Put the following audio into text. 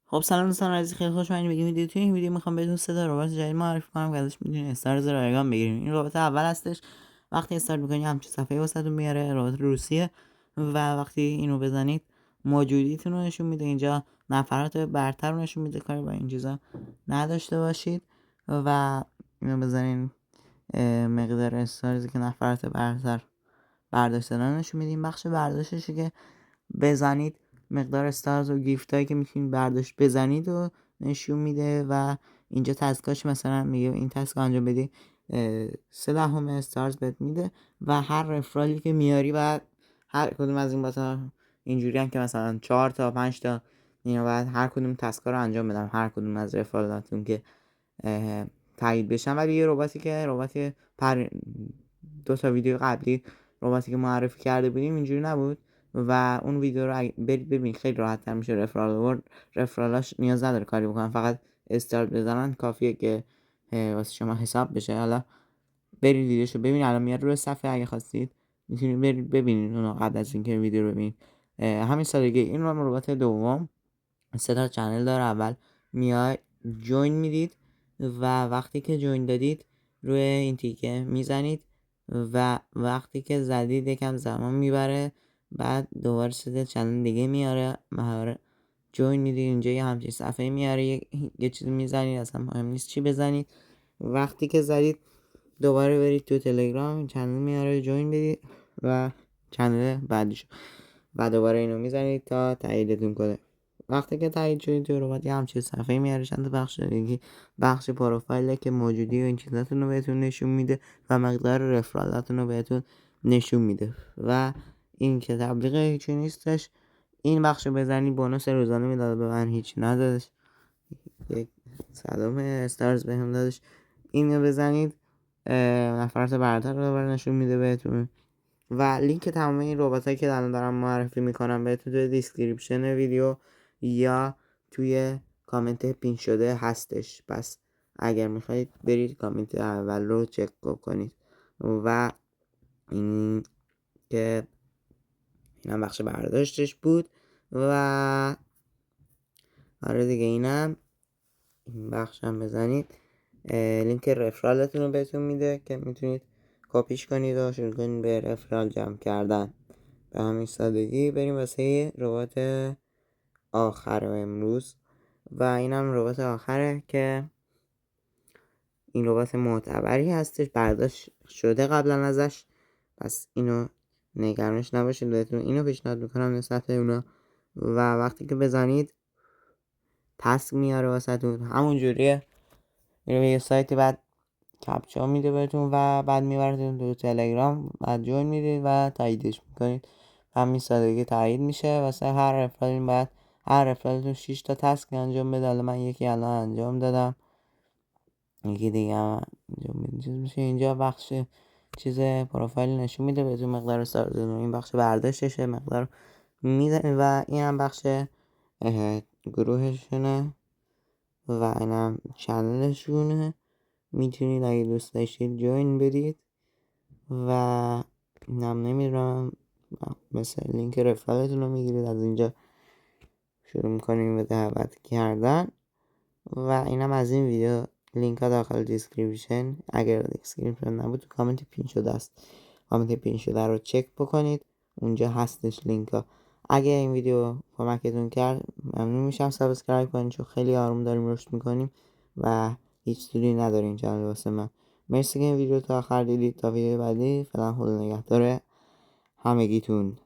خب سلام دوستان عزیز، خیلی خوش اومدید به این ویدیو. توی این ویدیو میخوام بهتون 3 تا ربات جدید معرفی کنم که ازش میتونید استارز رایگان بگیرید. این ربات اول هستش. وقتی استارت میکنید همچین صفحه واسهتون میاره، ربات روسیه و وقتی اینو بزنید موجودیتون رو نشون میده. اینجا نفرات برتر رو نشون میده، کاری با این چیزا نداشته باشید و اینو بزنین مقدار استارزی که نفرات برتر برداشت دادن نشون میده. این بخش برداشتشه که بزنید مقدار استارز و گیفت هایی که میتونید برداشت بزنید و نشون میده و اینجا تسکاش مثلا میگه این تسک انجام بدی 0.3 استارز بهت میده و هر رفرالی که میاری و هر کدوم از این بتا اینجوری هم که مثلا 4 تا 5 تا اینا بعد هر کدوم تسکا رو انجام بدم، هر کدوم از رفرالاتون که تایید بشن. ولی یه رباتی که ربات 2 تا ویدیو قبلی رباتی که معرفی کرده بودیم اینجوری نبود و اون ویدیو رو برید ببینید، خیلی راحت تر میشه رفرالاش نیاز نداره کاری بکنن، فقط استارت بزنن کافیه که واسه شما حساب بشه. حالا برید ویدیوشو ببینید، الان میاد روی صفحه، اگه خواستید میتونید برید ببینید اونو قبل از اینکه ویدیو رو ببینید. همین سادگی. این ربات دوم 3 تا چنل داره. اول میای جوین میدید و وقتی که جوین دادید روی این تیکه میزنید و وقتی که زدید یکم زمان میبره، بعد دوباره 3 تا چنل دیگه میاره، جوین میدید، اینجا یه همچین صفحه میاره، یه چیزی میزنید، اصلا مهم نیست چی بزنید. وقتی که زدید دوباره برید تو تلگرام، چنل میاره، جوین بدید و چنل بعدیشو و دوباره اینو میزنید تا تاییدتون کنه. وقتی که تایید شدید تو ربات یه همچین صفحه میاره، چند بخش دیگه، بخش پروفایل که موجودی و این چیزاتون رو بهتون نشون میده و مقدار رفرالاتون رو بهتون نشون میده و این که تبلیغ هیچی نیستش. این بخش بزنید بونوس روزانه میداده، به من هیچ ندادش، یک صدام استارز بهم دادش. اینو بزنید نفرات برتر رو نشون میده بهتون و لینک تمام این رباتایی که الان دارم معرفی میکنم بهتون توی دیسکریپشن ویدیو یا توی کامنت پین شده هستش. پس اگر میخواید برید کامنت اول رو چک کنید و این که اینم بخش برداشتش بود و آره دیگه این بخش هم بزنید لینک رفرالتون رو بهتون میده که میتونید کپیش کنید و شروع کنید به رفرال جمع کردن. به همین سادگی بریم واسه ربات آخر امروز و اینم ربات آخره که این ربات معتبری هستش، برداشت شده قبلا ازش، پس اینو نگرانش نباشید. بهتون اینو پیشنهاد میکنم نسبت اونا و وقتی که بزنید تسک میاره واسهتون همون جوریه، میره به یه سایتی، بعد کپچا میده بهتون و بعد میبردتون تو تلگرام، بعد جوین میدید و تاییدش میکنید. همین سادگی تایید میشه واسه هر رفرال. بعد هر رفرالتون 6 تا تسک انجام بده. حالا من یکی الان انجام دادم، یکی دیگه هم انجام میشه. اینجا بخش چیز پروفایل نشون میده بهتون مقدار استارز، این بخش برداشتشه، مقدار میده و این هم بخش گروهشونه و اینم چنلشونه. میتونید اگه دوست داشتید جوین بدید و نمیدونم مثل لینک رفرالتون رو میگیرید، از اینجا شروع میکنیم به دعوت کردن و اینم از این ویدیو. لینک ها داخل دیسکریپشن، اگر دیسکریپشن نبود تو کامنت پین شده است، کامنت پین شده رو چک بکنید، اونجا هستش لینک ها. اگه این ویدیو کمکتون کرد ممنون میشم سابسکرایب کنید، چون خیلی آروم داریم رشد میکنیم و هیچ سودی نداره این چنل واسه من. مرسی که این ویدیو تا آخر دیدید. تا ویدیو بعدی فعلا خدا نگهدار همگیتون.